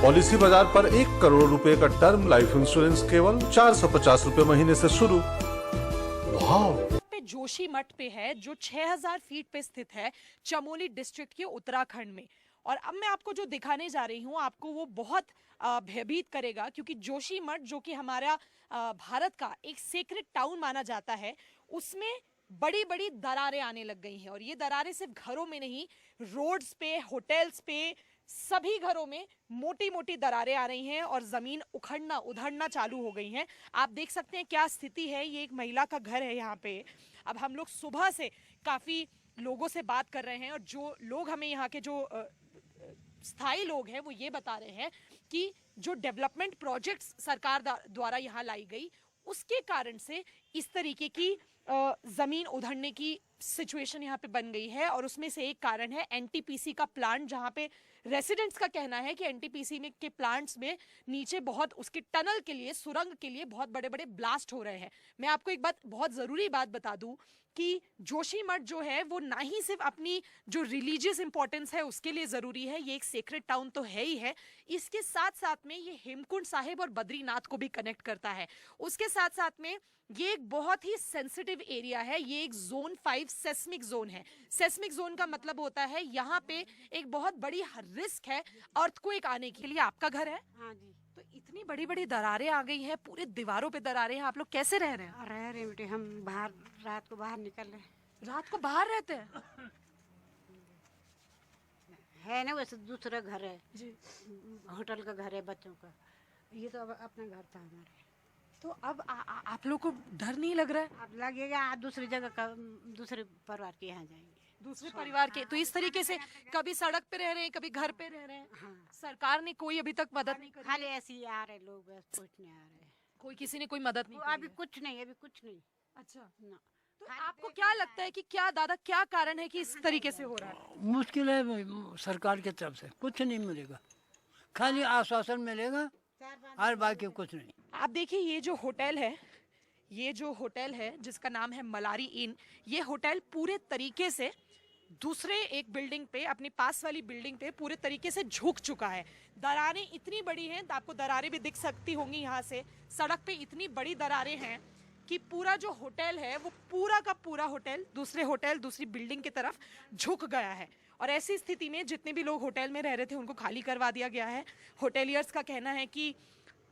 Policy बाजार पर 1 करोड़ रुपए का टर्म लाइफ इंश्योरेंस केवल 450 रुपए महीने से शुरू। वाव! पे जोशीमठ पे है जो 6000 फीट पे स्थित है चमोली डिस्ट्रिक्ट के उत्तराखंड में। और अब मैं आपको जो दिखाने जा रही हूँ आपको वो बहुत भयभीत करेगा, क्योंकि जोशीमठ जो कि हमारा भारत का एक सेक्रेड टाउन माना जाता है, उसमें बड़ी बड़ी दरारें आने लग गई हैं। और ये दरारें सिर्फ घरों में नहीं, रोड्स पे, होटल्स पे, सभी घरों में मोटी मोटी दरारें आ रही हैं और जमीन उखड़ना उधड़ना चालू हो गई हैं। आप देख सकते हैं क्या स्थिति है। ये एक महिला का घर है यहाँ पे। अब हम लोग सुबह से काफी लोगों से बात कर रहे हैं और जो लोग हमें यहाँ के जो स्थायी लोग हैं वो ये बता रहे हैं कि जो डेवलपमेंट प्रोजेक्ट्स सरकार द्वारा यहाँ लाई गई उसके कारण से इस तरीके की जमीन उधड़ने की सिचुएशन यहाँ पे बन गई है। और उसमें से एक कारण है एनटीपीसी का प्लांट, जहाँ पे रेसिडेंट्स का कहना है कि एनटीपीसी में के प्लांट्स में नीचे बहुत उसके टनल के लिए, सुरंग के लिए बहुत बड़े बड़े ब्लास्ट हो रहे हैं। मैं आपको एक बात, बहुत ज़रूरी बात बता दूं कि जोशीमठ जो है वो ना ही सिर्फ अपनी जो रिलीजियस इंपॉर्टेंस है उसके लिए ज़रूरी है, ये एक सेक्रेड टाउन तो है ही है, इसके साथ साथ में ये हेमकुंड साहिब और बद्रीनाथ को भी कनेक्ट करता है। उसके साथ साथ में ये एक बहुत ही सेंसिटिव एरिया है। ये एक जोन 5 सेस्मिक जोन है। सेस्मिक जोन का मतलब होता है यहाँ पे एक बहुत बड़ी रिस्क है अर्थक्वेक आने के लिए। आपका घर है? हाँ जी। तो इतनी बड़ी बड़ी दरारें आ गई हैं, पूरे दीवारों पे दरारें हैं, आप लोग कैसे रह रहे हैं? रह रहे बेटे, हम बाहर रात को बाहर निकल रहे रात को बाहर रहते हैं? है ना, वैसे दूसरा घर है जी। होटल का घर है बच्चों का, ये तो अब अपना घर था हमारे। तो अब आप लोग को डर नहीं लग रहा है? अब लगेगा आप दूसरी जगह का, दूसरे परिवार के यहाँ जाएंगे, दूसरे परिवार के। तो इस तरीके से कभी सड़क पे रह रहे हैं, कभी घर पे रह रहे हैं। हाँ। सरकार ने कोई अभी तक मदद नहीं करी? खाली ऐसे ही आ रहे लोग, बस पूछने आ रहे। कोई किसी ने कोई मदद नहीं अभी करी? कुछ नहीं, अभी कुछ नहीं। अच्छा। ना तो आपको क्या लगता है कि क्या दादा, क्या कारण है कि इस तरीके से हो रहा है? मुश्किल है सरकार की तरफ से कुछ नहीं मिलेगा, खाली आश्वासन मिलेगा और बाकी कुछ नहीं। आप देखिए ये जो होटल है, ये जो होटल है जिसका नाम है मलारी इन, ये होटल पूरे तरीके से दूसरे एक बिल्डिंग पे, अपनी पास वाली बिल्डिंग पे पूरे तरीके से झुक चुका है। दरारें इतनी बड़ी हैं, आपको दरारें भी दिख सकती होंगी यहाँ से। सड़क पे इतनी बड़ी दरारें हैं कि पूरा जो होटल है वो पूरा का पूरा होटल दूसरी बिल्डिंग की तरफ झुक गया है। और ऐसी स्थिति में जितने भी लोग होटल में रह रहे थे उनको खाली करवा दिया गया है। होटेलियर्स का कहना है कि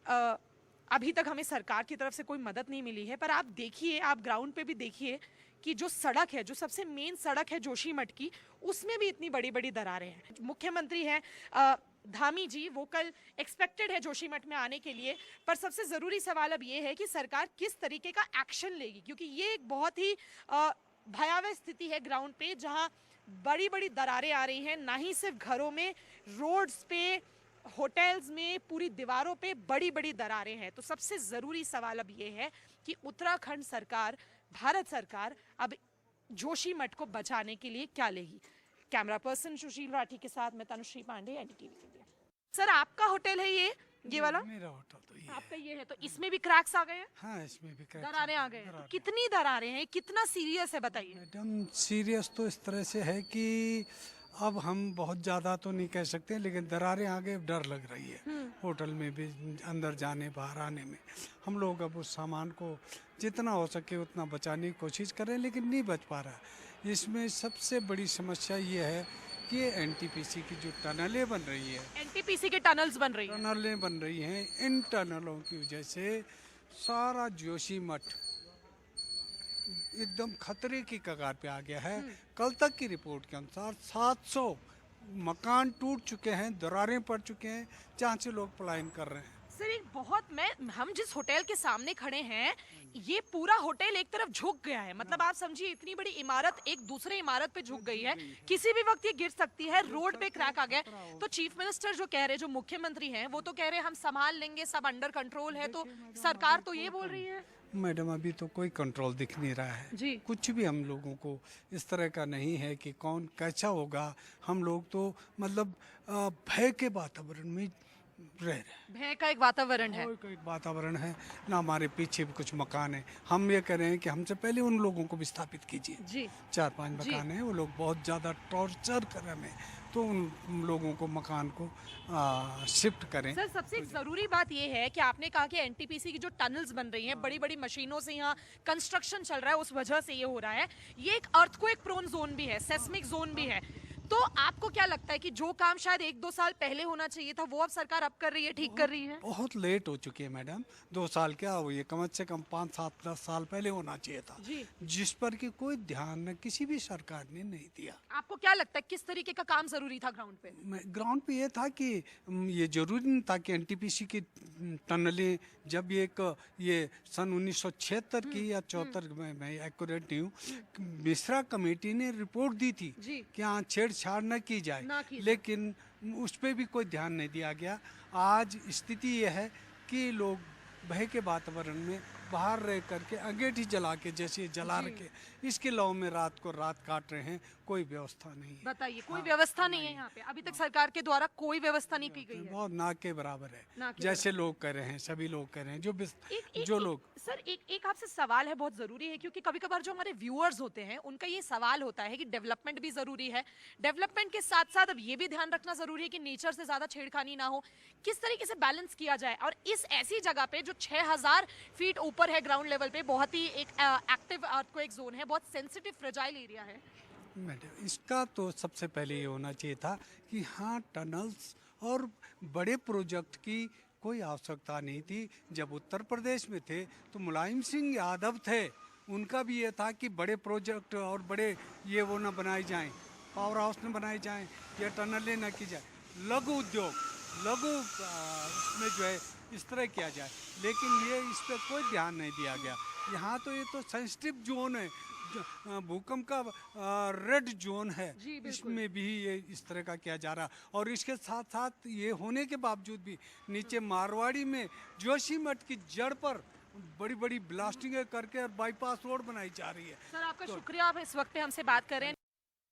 अभी तक हमें सरकार की तरफ से कोई मदद नहीं मिली है। पर आप देखिए, आप ग्राउंड पे भी देखिए कि जो सड़क है, जो सबसे मेन सड़क है जोशीमठ की, उसमें भी इतनी बड़ी बड़ी दरारें हैं। मुख्यमंत्री हैं धामी जी, वो कल एक्सपेक्टेड है जोशीमठ में आने के लिए। पर सबसे ज़रूरी सवाल अब ये है कि सरकार किस तरीके का एक्शन लेगी, क्योंकि ये एक बहुत ही भयावह स्थिति है ग्राउंड पे, जहाँ बड़ी बड़ी दरारें आ रही हैं। ना ही सिर्फ घरों में, रोड्स पे, होटल्स में, पूरी दीवारों पे बड़ी बड़ी दरारें हैं। तो सबसे ज़रूरी सवाल अब ये है कि उत्तराखंड सरकार, भारत सरकार अब जोशीमठ को बचाने के लिए क्या लेगी। कैमरा पर्सन सुशील राठी के साथ मैं Tanushree Pandey, NDTV India. Sir, आपका होटल है ये वाला? मेरा होटल तो ये आपका ये है, तो इसमें भी क्रैक्स आ गए हैं? हाँ, इसमें भी क्रैक्स दरारें आ गए हैं। तो कितनी दरारें हैं, कितना सीरियस है बताइए? मैडम, सीरियस तो इस तरह से है कि अब हम बहुत ज़्यादा तो नहीं कह सकते, लेकिन दरारें आगे डर लग रही है। होटल में भी अंदर जाने बाहर आने में हम लोग अब उस सामान को जितना हो सके उतना बचाने की कोशिश कर रहे हैं, लेकिन नहीं बच पा रहा है। इसमें सबसे बड़ी समस्या ये है कि ये एनटीपीसी की जो टनलें बन रही है, एनटीपीसी के टनल्स बन रही हैं। टनलें बन रही हैं, इन टनलों की वजह से सारा जोशीमठ एकदम खतरे की कगार पे आ गया है। कल तक की रिपोर्ट के अनुसार 700 मकान टूट चुके हैं, दरारें पड़ चुके हैं, जहाँ से लोग पलायन कर रहे हैं। सर, एक बहुत, हम जिस होटल के सामने खड़े हैं, ये पूरा होटल एक तरफ झुक गया है। मतलब आप समझिए, इतनी बड़ी इमारत एक दूसरे इमारत पे झुक गई है, किसी भी वक्त ये गिर सकती है। रोड पे क्रैक आ गया। तो चीफ मिनिस्टर जो कह रहे, जो मुख्यमंत्री हैं, वो तो कह रहे हम संभाल लेंगे, सब अंडर कंट्रोल है। तो सरकार तो ये बोल रही है। मैडम, अभी तो कोई कंट्रोल दिख नहीं रहा है जी। कुछ भी हम लोगों को इस तरह का नहीं है कि कौन कैसा होगा। हम लोग तो मतलब भय के वातावरण में रह रहे हैं। भय का एक वातावरण है। कोई वातावरण है ना, हमारे पीछे भी कुछ मकान है। हम ये कह रहे हैं कि हमसे पहले उन लोगों को विस्थापित कीजिए। जी 4-5 जी। मकान है, वो लोग बहुत ज़्यादा टॉर्चर कर रहे हैं, तो उन लोगों को मकान को शिफ्ट करें। सर सबसे एक जरूरी बात यह है कि आपने कहा कि एनटीपीसी की जो टनल्स बन रही हैं, बड़ी बड़ी मशीनों से यहाँ कंस्ट्रक्शन चल रहा है, उस वजह से ये हो रहा है। ये एक अर्थक्वेक प्रोन जोन भी है, सेस्मिक जोन भी है। तो आपको क्या लगता है कि जो काम शायद 1-2 साल पहले होना चाहिए था, वो अब सरकार अब कर रही है, ठीक कर रही है? बहुत लेट हो चुकी है मैडम। 2 साल क्या हुई है, कम से कम 5-7 साल पहले होना चाहिए था, जी। जिस पर कि कोई ध्यान न किसी भी सरकार ने नहीं दिया। आपको क्या लगता है किस तरीके का काम जरूरी था ग्राउंड पे? ग्राउंड पे ये था कि ये जरूरी नहीं था कि एनटीपीसी की टनलें, जब ये सन 1976 की या 74 में, मैं एक्यूरेट नहीं हूँ, मिश्रा कमेटी ने रिपोर्ट दी थी जी। कि हाँ छेड़छाड़ न की जाए, ना की जाए। लेकिन उस पर भी कोई ध्यान नहीं दिया गया। आज स्थिति ये है कि लोग भय के वातावरण में बाहर रह करके अंगीठी जला के, जैसे जला रखे, इसके लौ में रात को रात काट रहे हैं। कोई व्यवस्था नहीं है। बताइए, कोई व्यवस्था नहीं है यहाँ पे? अभी तक सरकार के द्वारा कोई व्यवस्था नहीं की गई है। बहुत ना के बराबर ना है, के जैसे लोग कर रहे हैं, सभी लोग कर रहे हैं, जो लोग। सर एक आपसे सवाल है, बहुत जरूरी है, क्योंकि कभी कभार जो हमारे व्यूअर्स होते हैं उनका ये सवाल होता है कि डेवलपमेंट भी जरूरी है, डेवलपमेंट के साथ साथ अब ये भी ध्यान रखना जरूरी है कि नेचर से ज्यादा छेड़खानी ना हो। किस तरीके से बैलेंस किया जाए? और इस ऐसी जगह पे जो 6000 फीट ऊपर है ग्राउंड लेवल पे, बहुत ही एक एक्टिव अर्थक्वेक जोन है, बहुत सेंसिटिव फ्रेजाइल एरिया है। मैडम, इसका तो सबसे पहले ये होना चाहिए था कि हाँ, टनल्स और बड़े प्रोजेक्ट की कोई आवश्यकता नहीं थी। जब उत्तर प्रदेश में थे तो मुलायम सिंह यादव थे, उनका भी ये था कि बड़े प्रोजेक्ट और बड़े ये वो न बनाए जाएं, पावर हाउस न बनाए जाएं, या टनलें न की जाए, लघु उद्योग, लघु उसमें जो है इस तरह किया जाए। लेकिन ये इस पर कोई ध्यान नहीं दिया गया। यहाँ तो ये तो सेंसिटिव जोन है, भूकंप का रेड जोन है, जी, बिल्कुल। इसमें भी ये इस तरह का किया जा रहा। और इसके साथ साथ ये होने के बावजूद भी नीचे मारवाड़ी में जोशीमठ की जड़ पर बड़ी बड़ी ब्लास्टिंग करके और बाईपास रोड बनाई जा रही है। सर आपका शुक्रिया, आप इस वक्त पे हमसे बात कर रहे हैं।